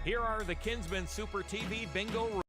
Here are the Kinsmen Super TV Bingo rules.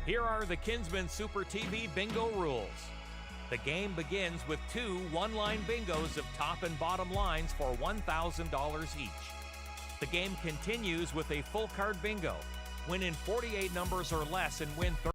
Here are the Kinsmen Super TV Bingo rules. The game begins with two one-line bingos of top and bottom lines for $1,000 each. The game continues with a full card bingo. Win in 48 numbers or less and win 30.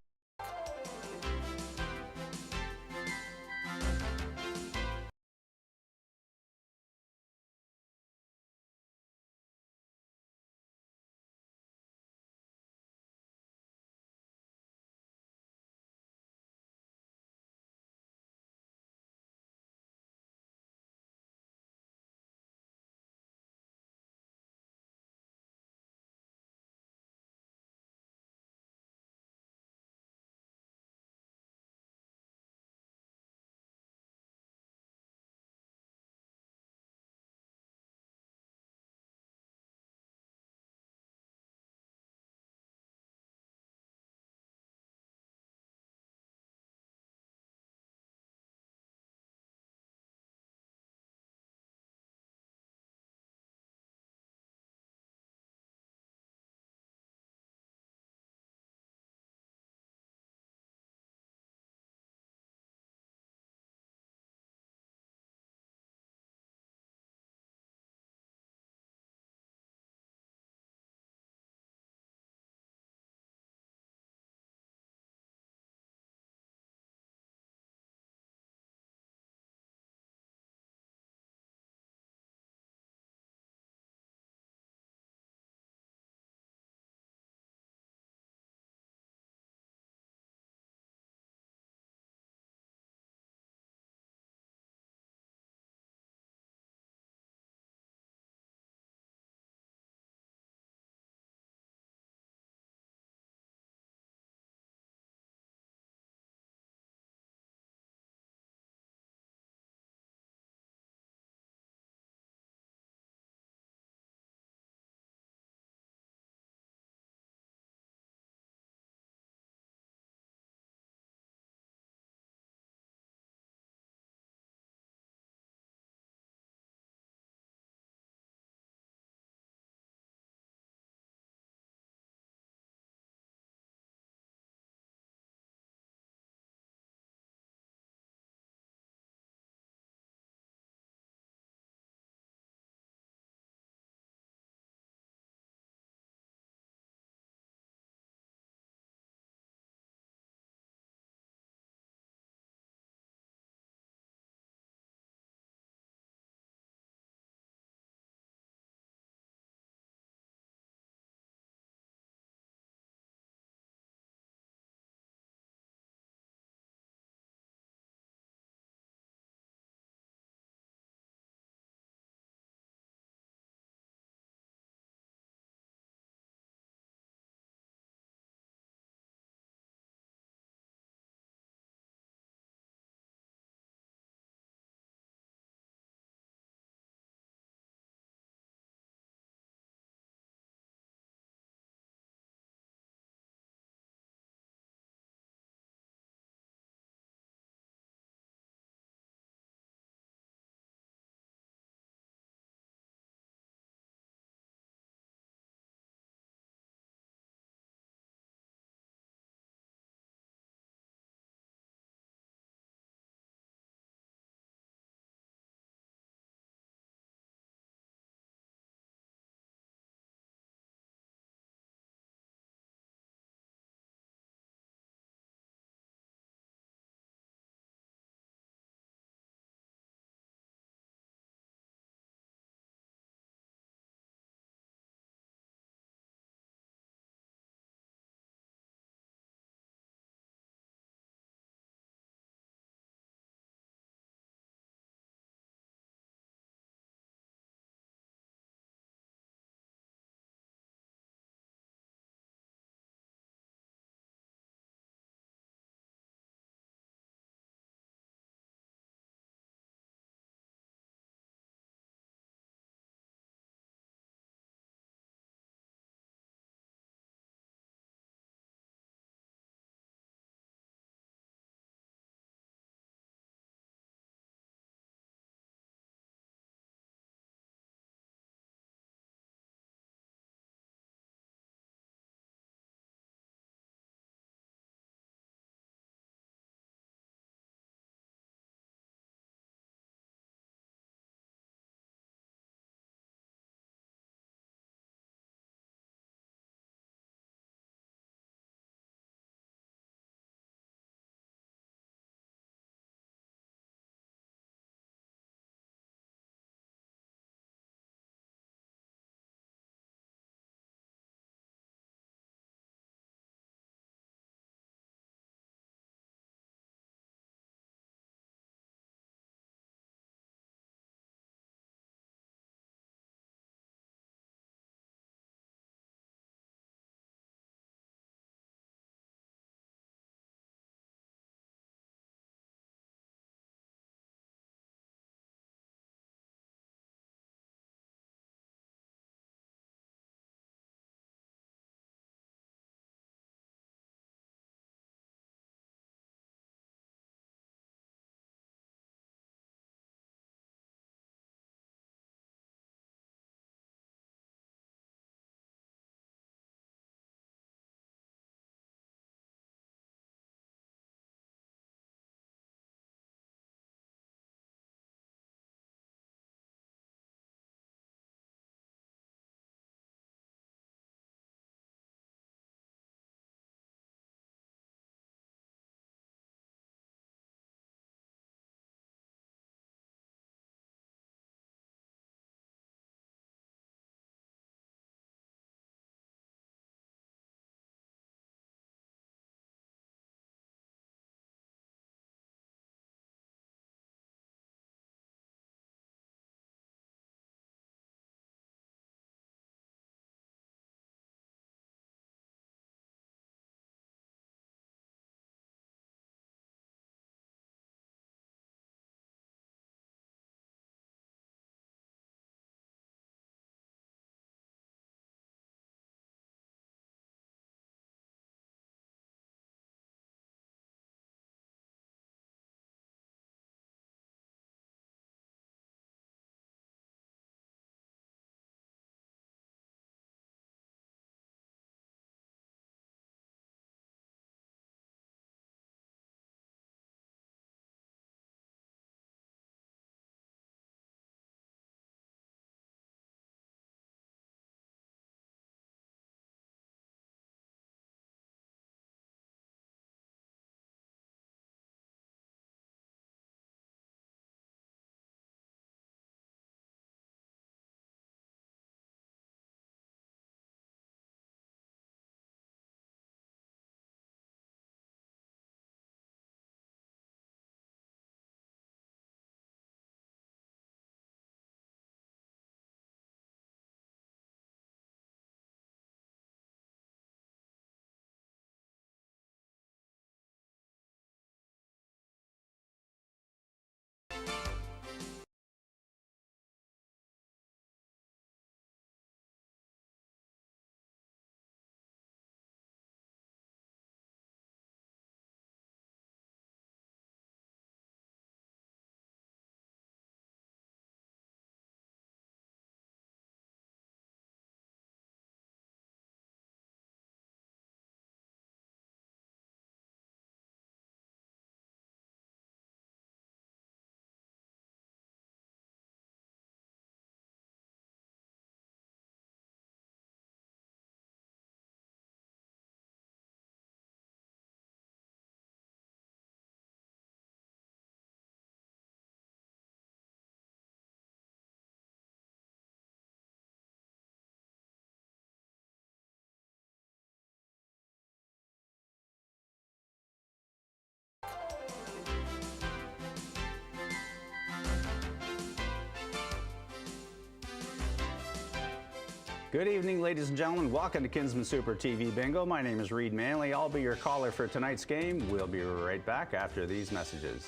Good evening, ladies and gentlemen. Welcome to Kinsmen Super TV Bingo. My name is Reed Manley. I'll be your caller for tonight's game. We'll be right back after these messages.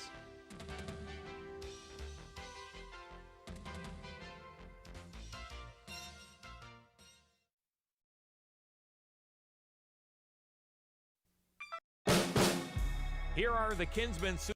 Here are the Kinsmen Super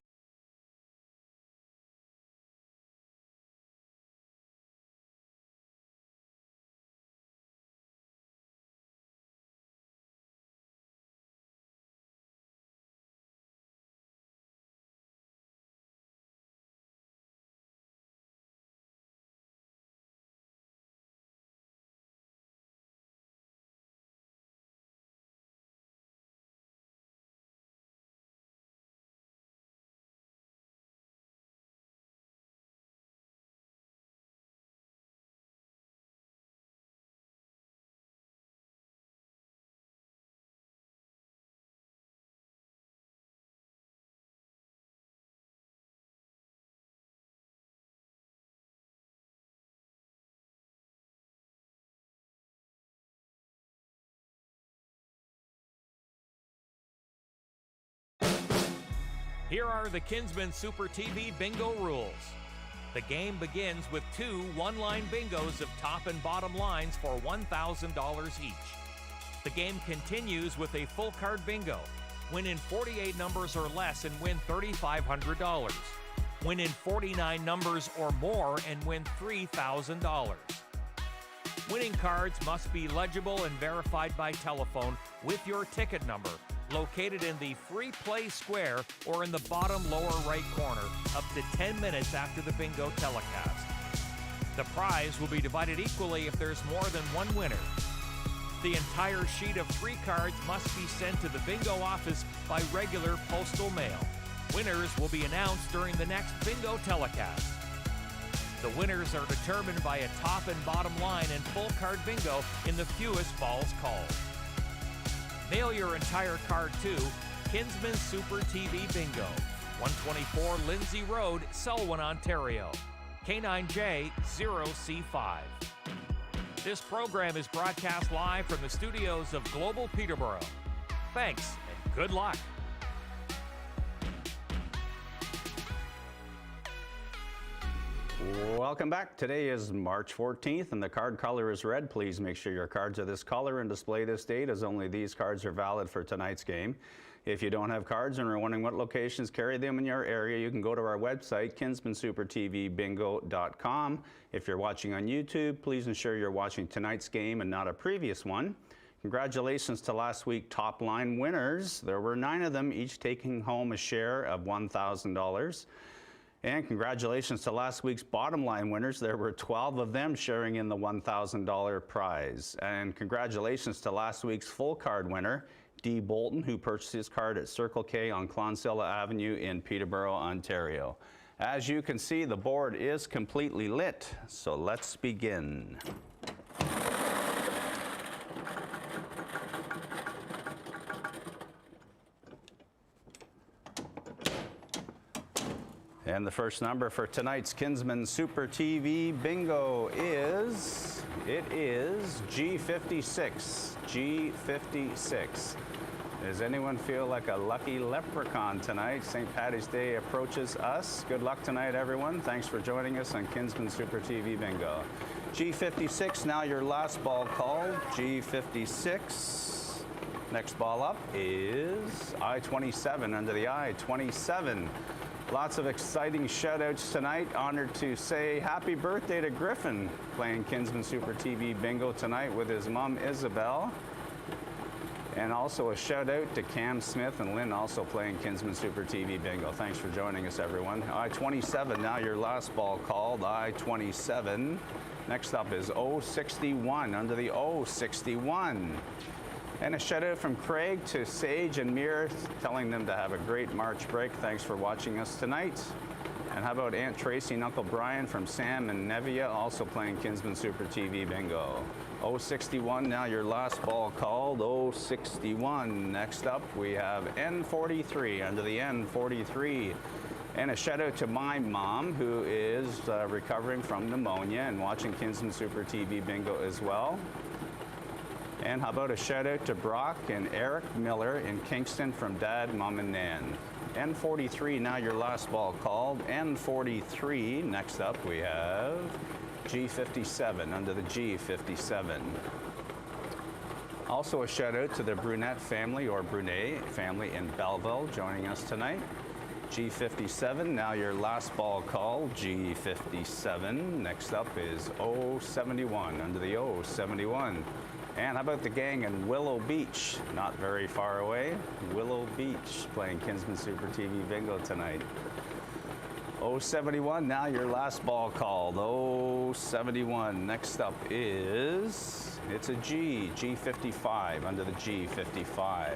Here are the Kinsmen Super TV Bingo rules. The game begins with two one-line bingos of top and bottom lines for $1,000 each. The game continues with a full card bingo. Win in 48 numbers or less and win $3,500. Win in 49 numbers or more and win $3,000. Winning cards must be legible and verified by telephone with your ticket number, located in the free play square or in the bottom lower right corner up to 10 minutes after the bingo telecast. The prize will be divided equally if there's more than one winner. The entire sheet of 3 cards must be sent to the bingo office by regular postal mail. Winners will be announced during the next bingo telecast. The winners are determined by a top and bottom line and full card bingo in the fewest balls called. Mail your entire card to Kinsmen Super TV Bingo, 124 Lindsay Road, Selwyn, Ontario, K9J0C5. This program is broadcast live from the studios of Global Peterborough. Thanks and good luck. Welcome back. Today is March 14th and the card color is red. Please make sure your cards are this color and display this date, as only these cards are valid for tonight's game. If you don't have cards and are wondering what locations carry them in your area, you can go to our website, kinsmansupertvbingo.com. If you're watching on YouTube, please ensure you're watching tonight's game and not a previous one. Congratulations to last week's top line winners. There were 9 of them, each taking home a share of $1,000. And congratulations to last week's bottom line winners. There were 12 of them sharing in the $1,000 prize. And congratulations to last week's full card winner, D. Bolton, who purchased his card at Circle K on Clonsilla Avenue in Peterborough, Ontario. As you can see, the board is completely lit, so let's begin. And the first number for tonight's Kinsmen Super TV Bingo is, G56. G56. Does anyone feel like a lucky leprechaun tonight? St. Paddy's Day approaches us. Good luck tonight, everyone. Thanks for joining us on Kinsmen Super TV Bingo. G56, now your last ball called. G56. Next ball up is I-27, under the I-27. Lots of exciting shout-outs tonight. Honored to say happy birthday to Griffin, playing Kinsmen Super TV Bingo tonight with his mom, Isabel. And also a shout-out to Cam Smith and Lynn, also playing Kinsmen Super TV Bingo. Thanks for joining us, everyone. I-27, now your last ball called, I-27. Next up is O61, under the O61. And a shout out from Craig to Sage and Mir, telling them to have a great March break. Thanks for watching us tonight. And how about Aunt Tracy and Uncle Brian from Sam and Nevia, also playing Kinsmen Super TV Bingo. 061, now your last ball called, 061. Next up, we have N43, under the N43. And a shout out to my mom, who is recovering from pneumonia and watching Kinsmen Super TV Bingo as well. And how about a shout out to Brock and Eric Miller in Kingston from Dad, Mom, and Nan. N43, now your last ball called. N43, next up we have G57 under the G57. Also a shout out to the Brunette family or Brunet family in Belleville joining us tonight. G57, now your last ball call, G57. Next up is 071 under the 071. And how about the gang in Willow Beach? Not very far away. Willow Beach playing Kinsmen Super TV Bingo tonight. 071, now your last ball called, 071. Next up is, it's a G, G55 under the G55.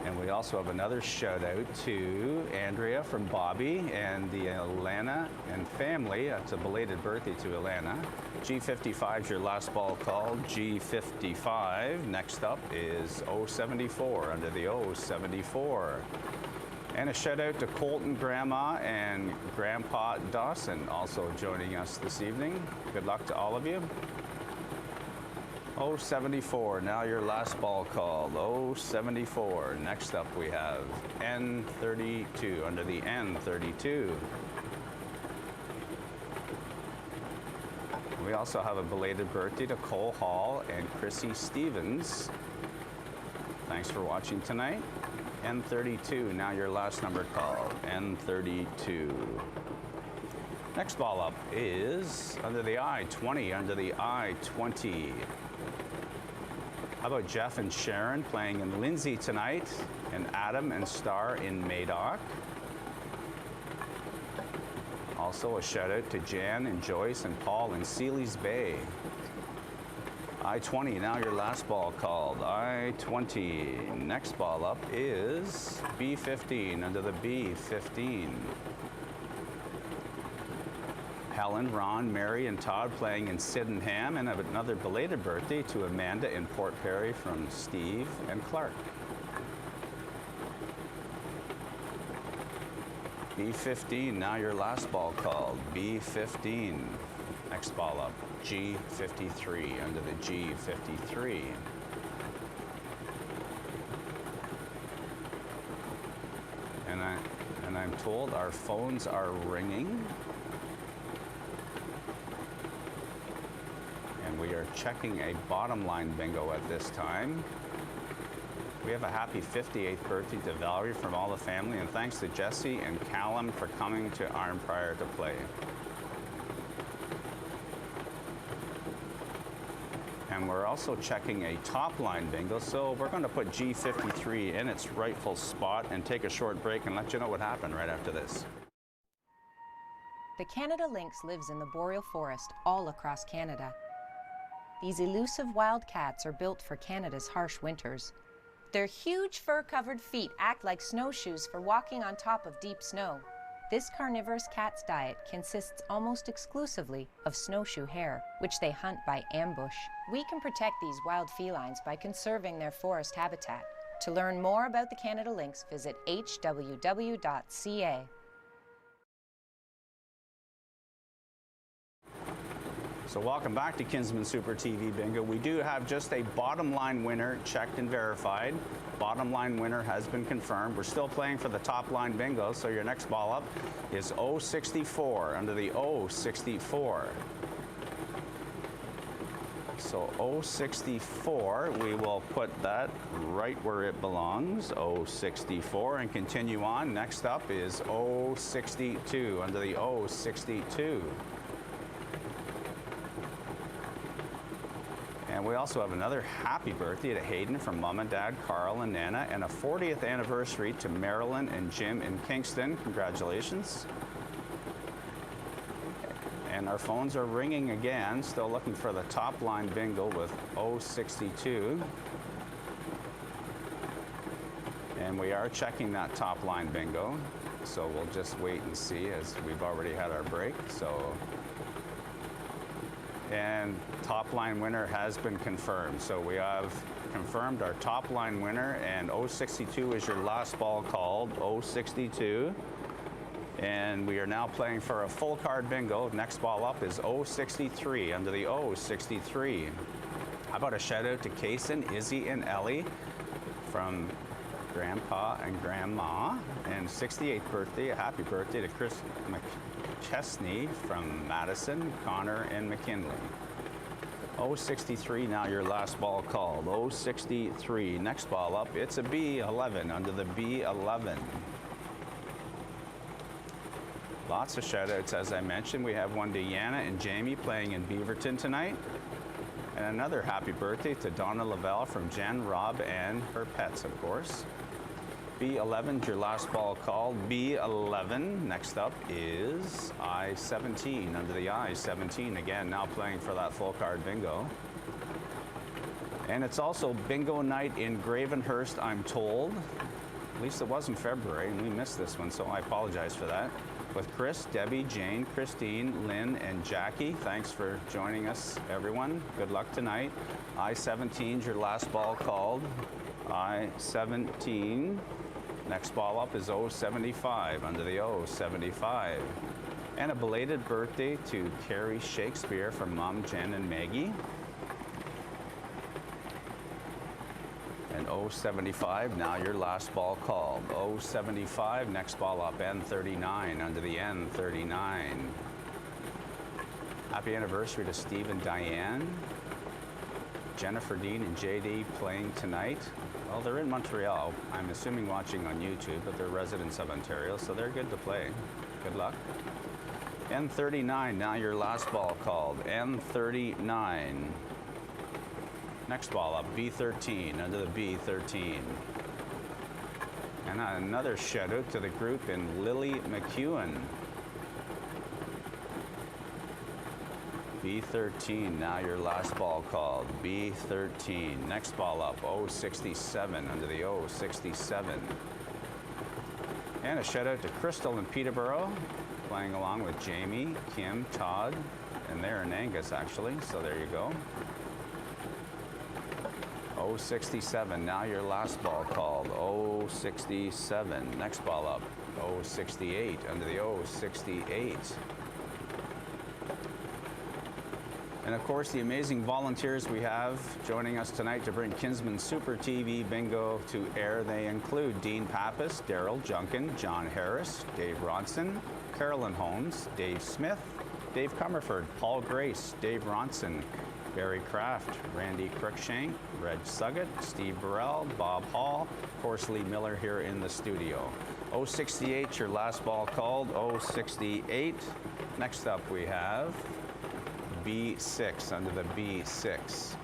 And we also have another shout out to Andrea from Bobby and the Alana and family. It's a belated birthday to Alana. G55 is your last ball called, G55. Next up is 074 under the 074. And a shout out to Colton Grandma and Grandpa Dawson also joining us this evening. Good luck to all of you. 074, now your last ball called, 074. Next up we have N32 under the N32. We also have a belated birthday to Cole Hall and Chrissy Stevens. Thanks for watching tonight. N32, now your last number called, N32. Next ball up is under the I-20, under the I-20. How about Jeff and Sharon playing in Lindsay tonight, and Adam and Star in Madoc. Also a shout out to Jan and Joyce and Paul in Sealy's Bay. I-20, now your last ball called, I-20. Next ball up is B-15 under the B-15. Helen, Ron, Mary, and Todd playing in Sydenham, and have another belated birthday to Amanda in Port Perry from Steve and Clark. B-15, now your last ball called, B-15. Next ball up, G-53 under the G-53. And I'm told our phones are ringing. And we are checking a bottom line bingo at this time. We have a happy 58th birthday to Valerie from all the family, and thanks to Jesse and Callum for coming to Arnprior to play. And we're also checking a top line bingo, so we're going to put G53 in its rightful spot and take a short break and let you know what happened right after this. The Canada lynx lives in the boreal forest all across Canada. These elusive wild cats are built for Canada's harsh winters. Their huge fur-covered feet act like snowshoes for walking on top of deep snow. This carnivorous cat's diet consists almost exclusively of snowshoe hare, which they hunt by ambush. We can protect these wild felines by conserving their forest habitat. To learn more about the Canada lynx, visit hww.ca. So welcome back to Kinsmen Super TV Bingo. We do have just a bottom line winner checked and verified. Bottom line winner has been confirmed. We're still playing for the top line bingo, so your next ball up is 064 under the 064. So 064, we will put that right where it belongs, 064, and continue on. Next up is 062 under the 062. And we also have another happy birthday to Hayden from Mom and Dad, Carl and Nana, and a 40th anniversary to Marilyn and Jim in Kingston. Congratulations. And our phones are ringing again, still looking for the top line bingo with 062. And we are checking that top line bingo, so we'll just wait and see as we've already had our break. And top line winner has been confirmed. So we have confirmed our top line winner, and 062 is your last ball called, 062. And we are now playing for a full card bingo. Next ball up is 063 under the 063. How about a shout out to Kason, Izzy, and Ellie from Grandpa and Grandma, and 68th birthday, a happy birthday to Chris McChesney from Madison, Connor, and McKinley. 063, now your last ball called. 063, next ball up, it's a B11 under the B11. Lots of shout outs, as I mentioned. We have one to Yana and Jamie playing in Beaverton tonight. And another happy birthday to Donna Lavelle from Jen, Rob, and her pets, of course. B11 is your last ball called. B11. Next up is I-17 under the I-17. Again, now playing for that full card bingo. And it's also bingo night in Gravenhurst, I'm told. At least it was in February, and we missed this one, so I apologize for that. With Chris, Debbie, Jane, Christine, Lynn, and Jackie. Thanks for joining us, everyone. Good luck tonight. I-17 is your last ball called. I-17. Next ball up is 075 under the 075. And a belated birthday to Carrie Shakespeare from Mom, Jen, and Maggie. And 075, now your last ball called. 075, next ball up, N39 under the N39. Happy anniversary to Steve and Diane. Jennifer Dean and JD playing tonight. Well, they're in Montreal. I'm assuming watching on YouTube, but they're residents of Ontario, so they're good to play. Good luck. N39, now your last ball called. N39. Next ball up, B13, under the B13. And another shout out to the group in Lily McEwen. B13, now your last ball called. B13. Next ball up, 067, under the 067. And a shout out to Crystal in Peterborough, playing along with Jamie, Kim, Todd, and they're in Angus actually, so there you go. 067, now your last ball called. 067, next ball up. 068, under the 068. And of course, the amazing volunteers we have joining us tonight to bring Kinsmen Super TV Bingo to air. They include Dean Pappas, Daryl Junkin, John Harris, Dave Ronson, Carolyn Holmes, Dave Smith, Dave Comerford, Paul Grace, Dave Ronson, Barry Kraft, Randy Cruikshank, Reg Suggett, Steve Burrell, Bob Hall, of course Lee Miller here in the studio. 068, your last ball called. 068. Next up we have B6 under the B6.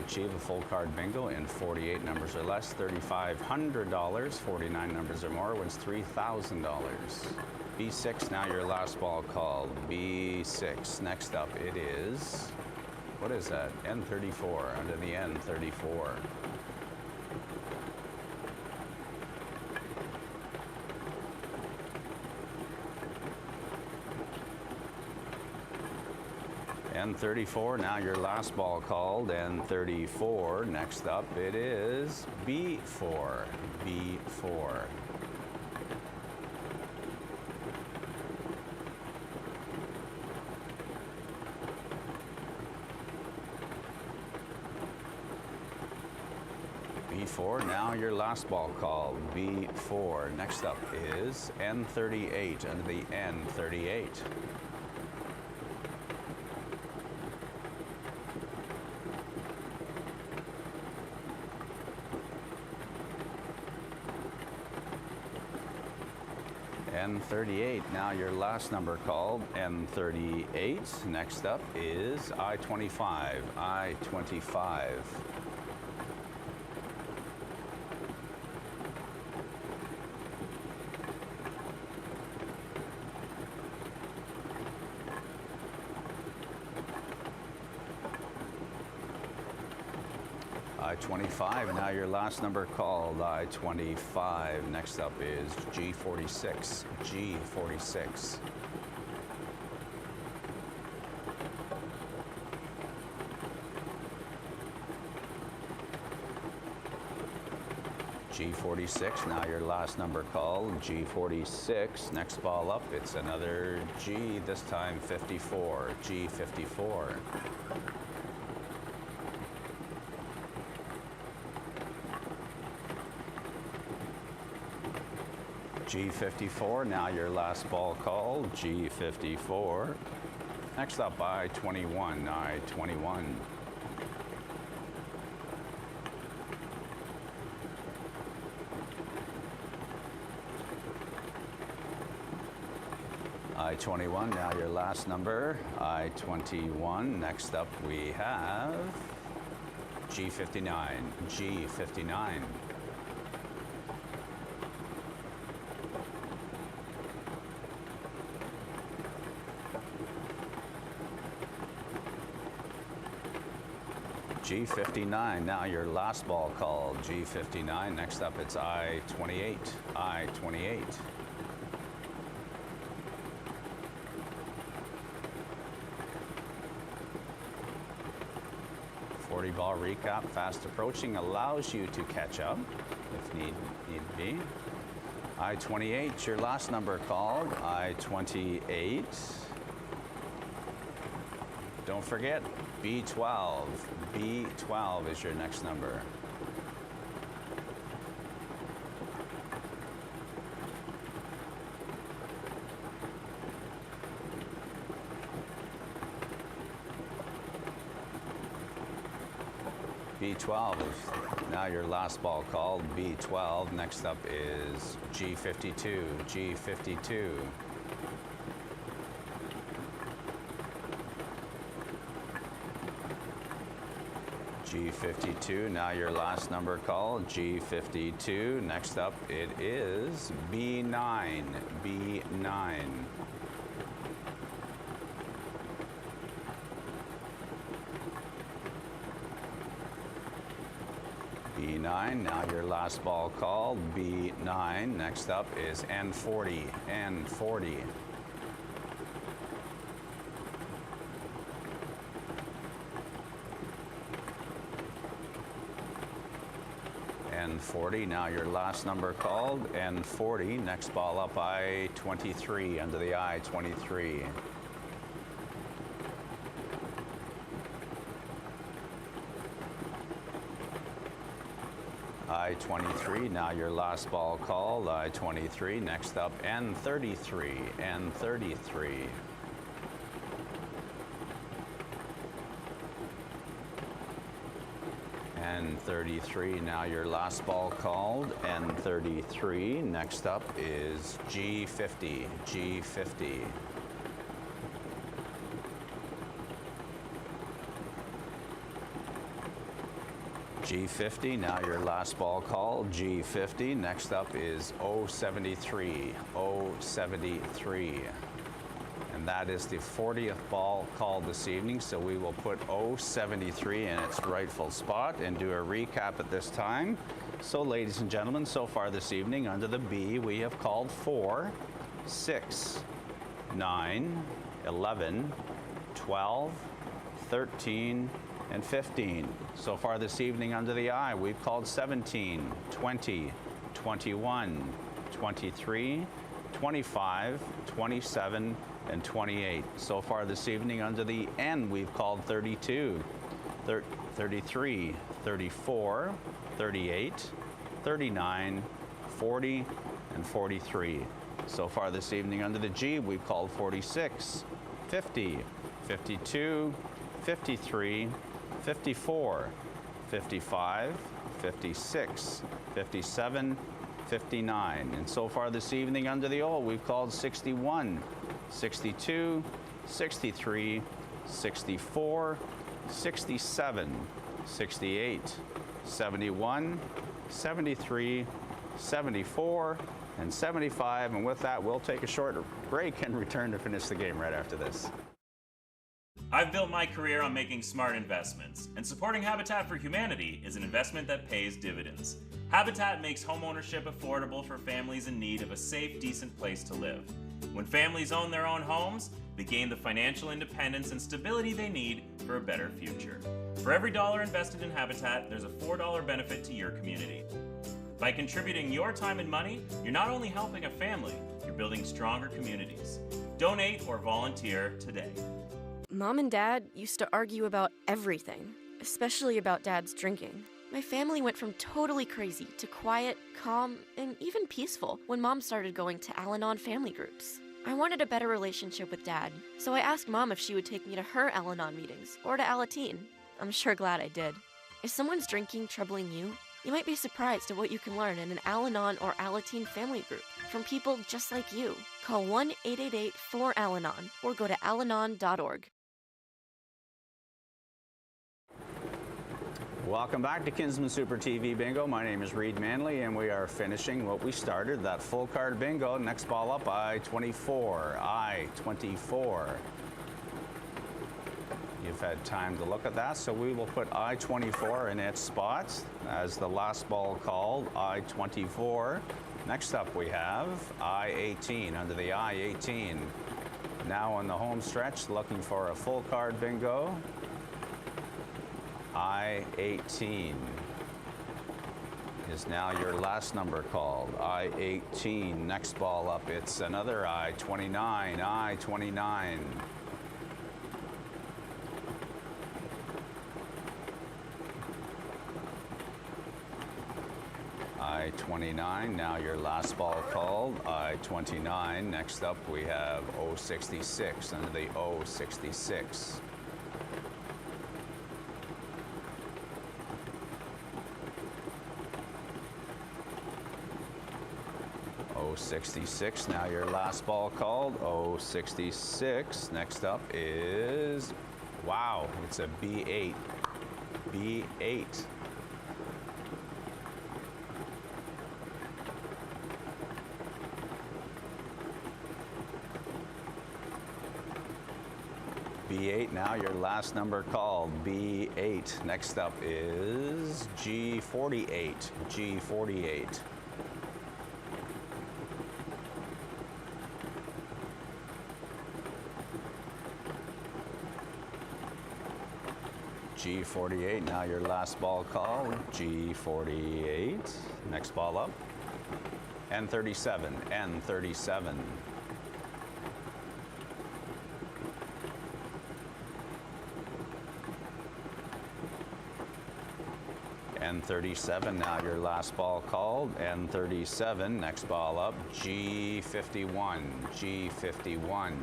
Achieve a full card bingo in 48 numbers or less, $3,500. 49 numbers or more wins $3,000. B6, now your last ball called. B6. Next up it is, what is that? N34, under the N34. N34, now your last ball called. N34, next up it is B4, B4. B4, now your last ball called. B4, next up is N38, under the N38. N38, now your last number called. N38. Next up is I-25, I-25. I-25, now your last number called. I-25. Next up is G46, G46. G46, now your last number called, G46. Next ball up, it's another G, this time 54, G54. G54, now your last ball called, G54. Next up, I-21, I-21. I-21, now your last number, I-21. Next up we have G59, G59. G59, now your last ball called, G59. Next up it's I-28, I-28. Ball recap, fast approaching, allows you to catch up if need be. I-28, your last number called, I-28. Don't forget, B12. B12 is your next number. B12 is now your last ball called, B12. Next up is G52, G52. G52, now your last number called, G52. Next up it is B9, B9. B9, now your last ball called, B9. Next up is N40, N40. N40, now your last number called, N40. Next ball up, I-23, under the I-23. I-23, now your last ball called, I-23. Next up, N33, N33. N33, now your last ball called, N33. Next up is G50, G50. G50, now your last ball called, G50. Next up is 073, 073. And that is the 40th ball called this evening, so we will put 073 in its rightful spot and do a recap at this time. So ladies and gentlemen, so far this evening under the B, we have called 4, 6, 9, 11, 12, 13, and 15. So far this evening under the I, we've called 17, 20, 21, 23, 25, 27, and 28. So far this evening under the N, we've called 32, 33, 34, 38, 39, 40, and 43. So far this evening under the G, we've called 46, 50, 52, 53, 54, 55, 56, 57, 59. And so far this evening under the O, we've called 61, 62, 63, 64, 67, 68, 71, 73, 74, and 75. And with that, we'll take a short break and return to finish the game right after this. I've built my career on making smart investments, and supporting Habitat for Humanity is an investment that pays dividends. Habitat makes homeownership affordable for families in need of a safe, decent place to live. When families own their own homes, they gain the financial independence and stability they need for a better future. For every dollar invested in Habitat, there's a $4 benefit to your community. By contributing your time and money, you're not only helping a family, you're building stronger communities. Donate or volunteer today. Mom and Dad used to argue about everything, especially about Dad's drinking. My family went from totally crazy to quiet, calm, and even peaceful when Mom started going to Al-Anon family groups. I wanted a better relationship with Dad, so I asked Mom if she would take me to her Al-Anon meetings or to Alateen. I'm sure glad I did. Is someone's drinking troubling you? You might be surprised at what you can learn in an Al-Anon or Alateen family group from people just like you. Call 1-888-4-ALANON or go to alanon.org. Welcome back to Kinsmen Super TV Bingo. My name is Reed Manley, and we are finishing what we started, that full card bingo. Next ball up, I-24. I-24. You've had time to look at that, so we will put I-24 in its spot as the last ball called, I-24. Next up we have I-18, under the I-18. Now on the home stretch, looking for a full card bingo. I-18 is now your last number called. I-18. Next ball up, it's another I-29. I-29. I-29. Now your last ball called. I-29. Next up, we have O-66 under the O-66. O-66, now your last ball called, O-66. Next up is, wow, it's a B8. B8. B8, now your last number called, B8. Next up is G48. G48. G48, now your last ball call, G48. Next ball up, N37, N37. N37, now your last ball called, N37. Next ball up, G51, G51.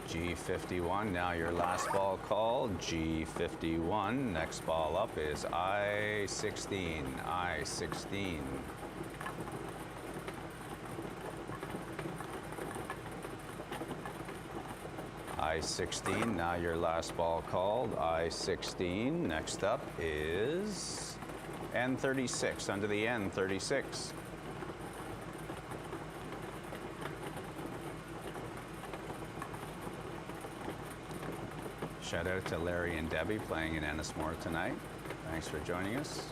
G51, now your last ball called, G51. Next ball up is I-16, I-16. I-16, now your last ball called, I-16. Next up is N36, under the N36. Shout out to Larry and Debbie playing in Ennismore tonight. Thanks for joining us.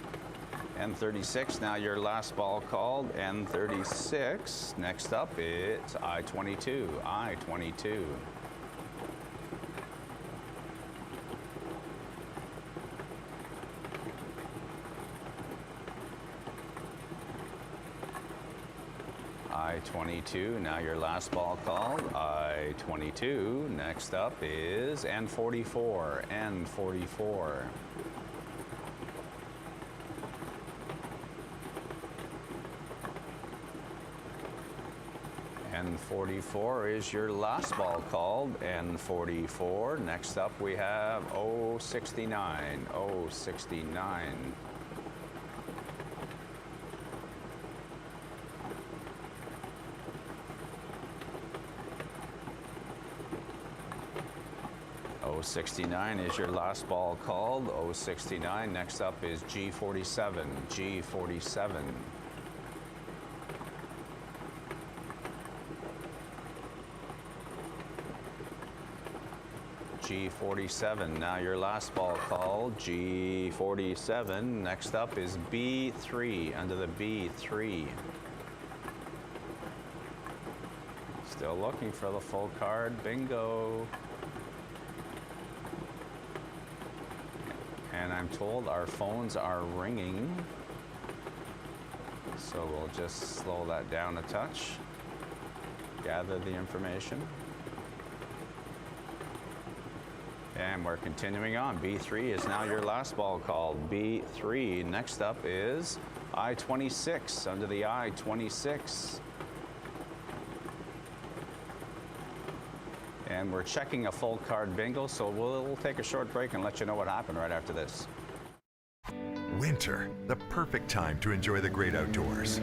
N36, now your last ball called, N36. Next up, it's I-22, I-22. I-22, now your last ball called, I-22. Next up is N44, N44. N44 is your last ball called, N44. Next up we have O69, O69. O69 is your last ball called. O69. Next up is G47. G47. G47. Now your last ball called. G47. Next up is B3 under the B3. Still looking for the full card bingo. And I'm told our phones are ringing. So we'll just slow that down a touch. Gather the information. And we're continuing on. B3 is now your last ball called. B3. Next up is I-26, under the I-26. And we're checking a full card bingo, so we'll take a short break and let you know what happened right after this. Winter, the perfect time to enjoy the great outdoors.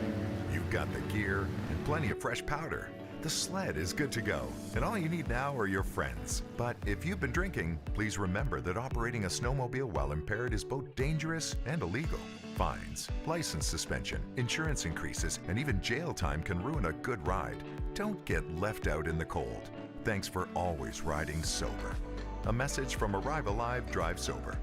You've got the gear and plenty of fresh powder. The sled is good to go, and all you need now are your friends. But if you've been drinking, please remember that operating a snowmobile while impaired is both dangerous and illegal. Fines, license suspension, insurance increases, and even jail time can ruin a good ride. Don't get left out in the cold. Thanks for always riding sober. A message from Arrive Alive, Drive Sober.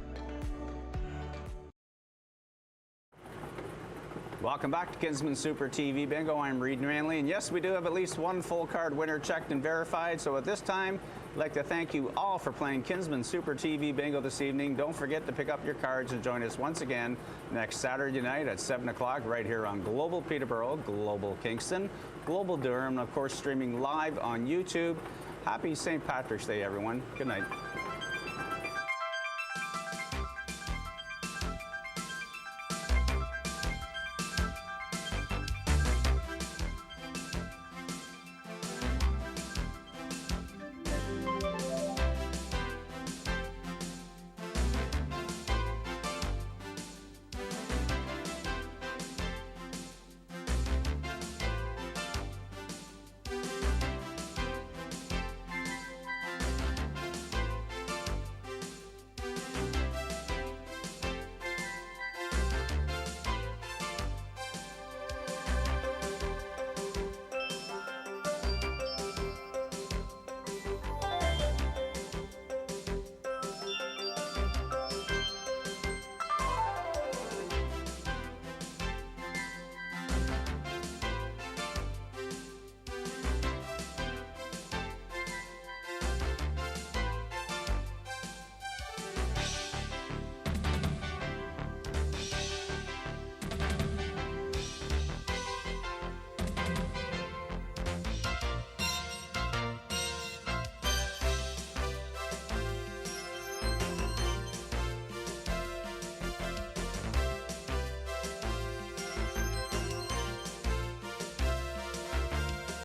Welcome back to Kinsmen Super TV Bingo. I'm Reed Manley, and yes, we do have at least one full card winner checked and verified. So at this time, I'd like to thank you all for playing Kinsmen Super TV Bingo this evening. Don't forget to pick up your cards and join us once again next Saturday night at 7 o'clock right here on Global Peterborough, Global Kingston, Global Durham, and of course streaming live on YouTube. Happy St. Patrick's Day, everyone. Good night.